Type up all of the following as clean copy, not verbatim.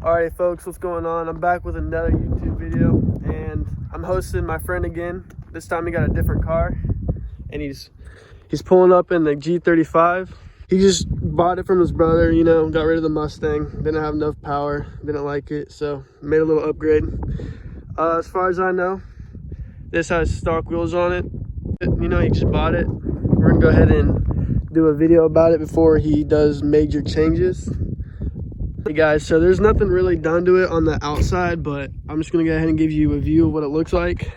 Alright folks, what's going on? I'm back with another YouTube video and I'm hosting my friend again. This time he got a different car and he's pulling up in the G35. He just bought it from his brother, you know, got rid of the Mustang, didn't have enough power, didn't like it, so made a little upgrade. As far as I know, this has stock wheels on it. You know, he just bought it. We're gonna go ahead and do a video about it before he does major changes. Hey guys, so there's nothing really done to it on the outside, but I'm just gonna go ahead and give you a view of what it looks like.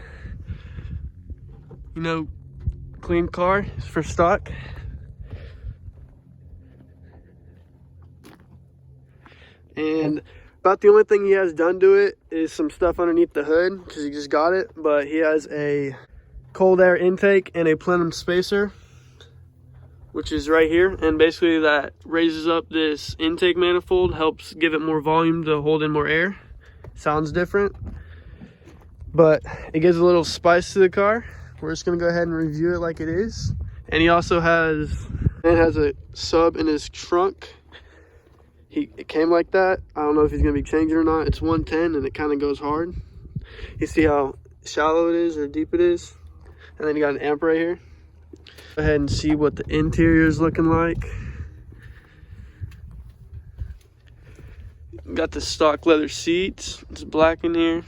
You know, clean car for stock. And about the only thing he has done to it is some stuff underneath the hood because he just got it, but he has a cold air intake and a plenum spacer, which is right here, and basically that raises up this intake manifold, helps give it more volume to hold in more air. Sounds different, but it gives a little spice to the car. We're just gonna go ahead and review it like it is. And he also has a sub in his trunk. It came like that. I don't know if he's gonna be changing or not. It's 110 and it kind of goes hard. You see how shallow it is or deep it is? And then you got an amp right here. Go ahead and see what the interior is looking like. Got the stock leather seats. It's black in here.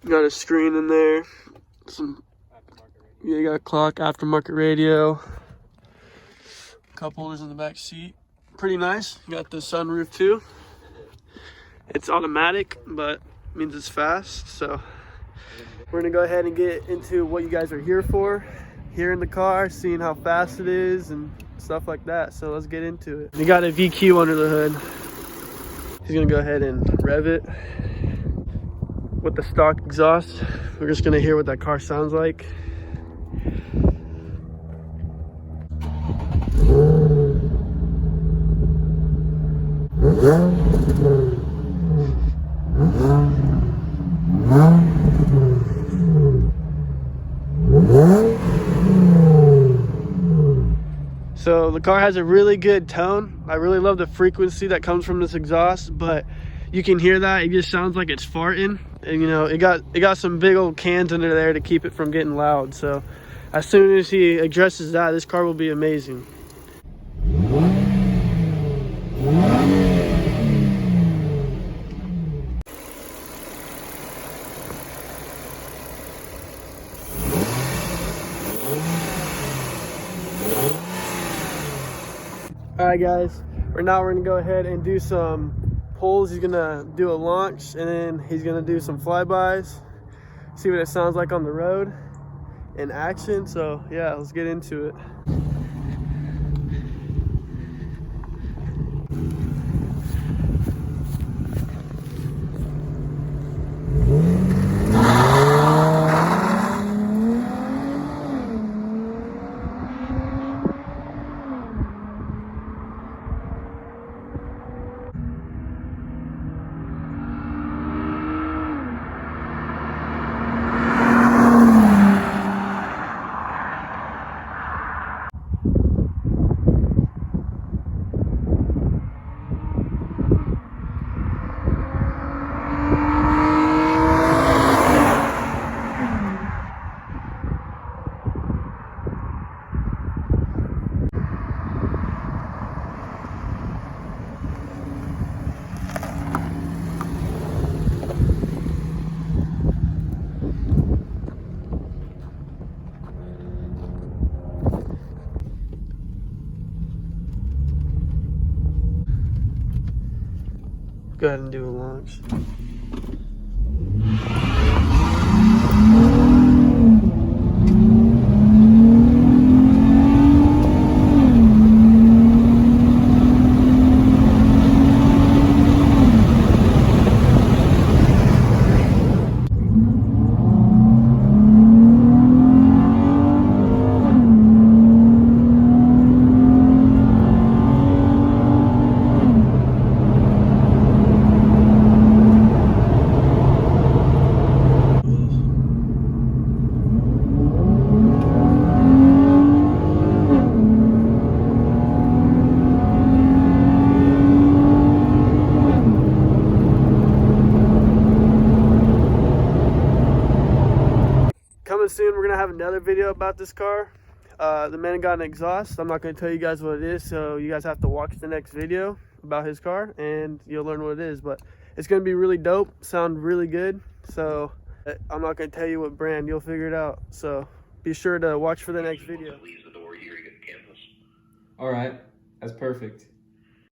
Got a screen in there. You got a clock, aftermarket radio. Cup holders in the back seat. Pretty nice. You got the sunroof too. It's automatic, but means it's fast. So we're gonna go ahead and get into what you guys are here for. Here in the car, seeing how fast it is and stuff like that. So let's get into it. You got a VQ under the hood. He's gonna go ahead and rev it with the stock exhaust. We're just gonna hear what that car sounds like. So the car has a really good tone. I really love the frequency that comes from this exhaust, but you can hear that it just sounds like it's farting. And you know, it got some big old cans under there to keep it from getting loud. So as soon as he addresses that, this car will be amazing. All right guys, we're gonna go ahead and do some pulls. He's gonna do a launch and then he's gonna do some flybys, see what it sounds like on the road in action. So yeah, let's get into it. Go ahead and do a launch. coming soon. We're gonna have another video about this car. The man got an exhaust. I'm not gonna tell you guys what it is, so you guys have to watch the next video about his car and you'll learn what it is. But it's gonna be really dope, sound really good. So I'm not gonna tell you what brand, you'll figure it out. So be sure to watch for the next video. All right, that's perfect.